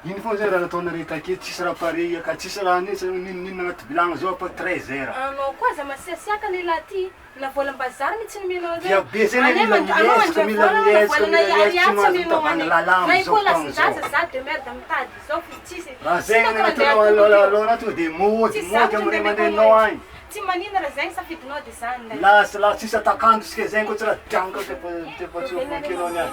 Iny foana zay raha nataonareo taketo, tsisy raha pare ka tsisy raha ninona anaty bilagna zao apa 13 heures. Anao koa za masiasiaka lehilahy ty, na volam-bazary mihitsy ny menao Dia be zay mila miezaka, mila miezaka, mila miezaka, tsy mahazo mitavana lalamo na zao ikola fotoagna sy zaza zao. za de merde mitady zao fa tsisy. Raha zegny anatinao tonga de mody amin'ny mandehanao agny. Tsy manina raha zegny safidinao de zany lay. La tsisy atakandro sika zegny koa tsy raha dranga tefa kinao niany.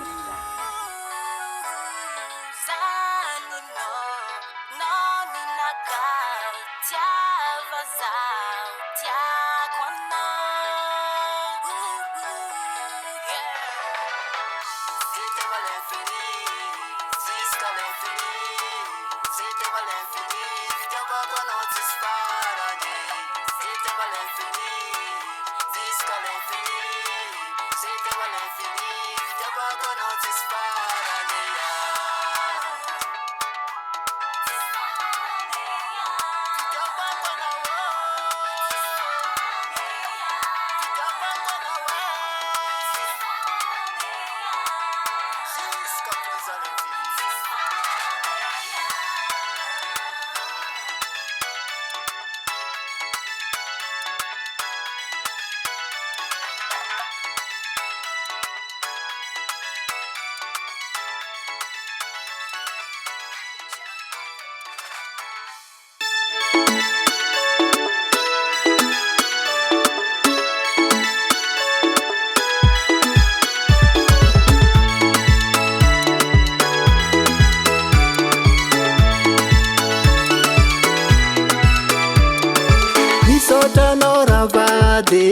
Misaotranao ravady,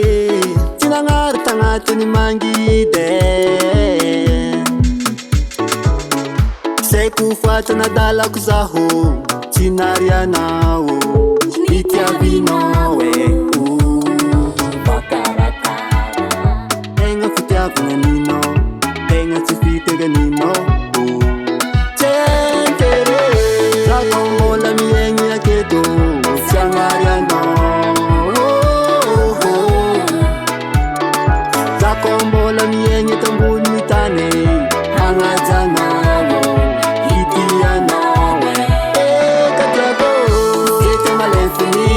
tsy nagnary tagnatin'ny mangidy. Saiko faty nadalako zaho, tsy nary anao, nitiavinao Bakaratara tegna fitiavana ninao, tegna tsy fiteganinao. Tsentere zako mbola miaigny aketo, tsy agnary anao. Zako mbola miaigny tambony tany, hagnajanao, hitianao. Katiako zete ma l'infini,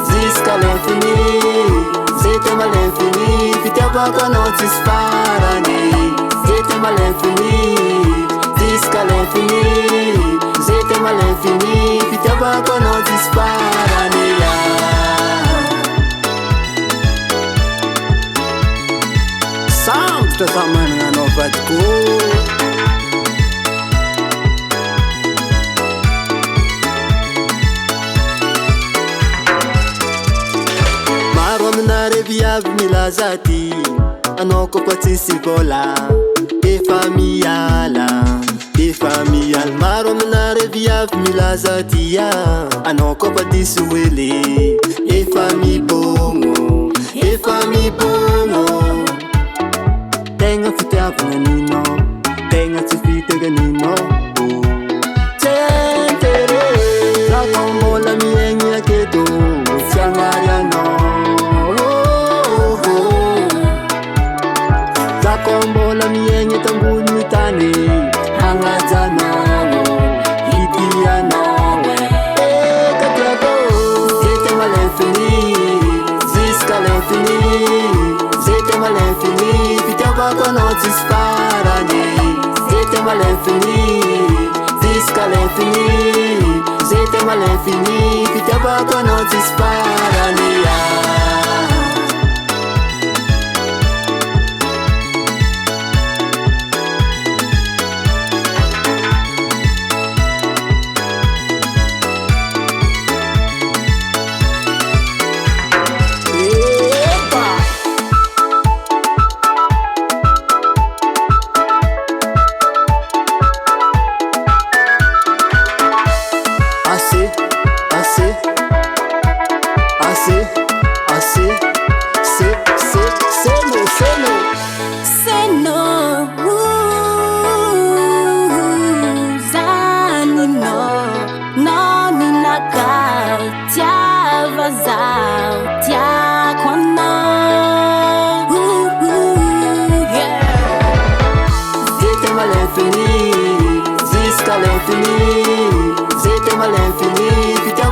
jusqu'à l'infini, zete ma l'infini, fitiavako anao tsisy farany. Zete ma l'infini, jusqu'à l'infini, zete ma l'infini, fitiavako anao tsisy farany. Sambotra sa manana anao vadiko. Maro aminare viavy milaza ty, anao koa fa tsisy vola, efa miala. Maro aminare viavy milaza ty, anao koa fa diso hely, efa mibongo. Tegna fitiavana ninao, tegna tsy fiteganinao. Tsentere zako mbola miaigny aketo, tsy agnary anao. Zako mbola miaigny tambony tany, hagnajanao, hitianao. Katiako zete ma l'infini, jusqu'à l'infini, zete ma l'infini, fitiavako anao tsisy farany. Zete ma l'infini, jusqu'à l'infini, zete ma l'infini, fitiavako anao tsisy farany. Assez,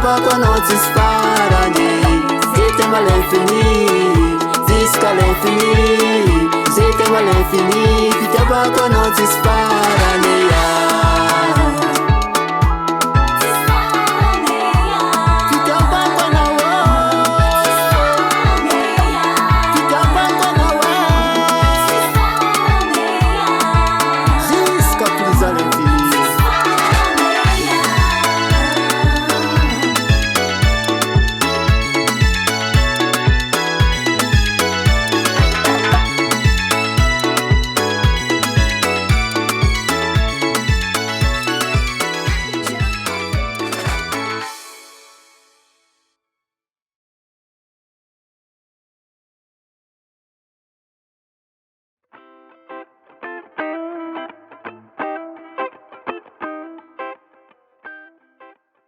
fitiavako anao tsisy farany zay tegna l'infini jusqu'à l'infini zay tegna l'infini fitiavako anao tsisy farany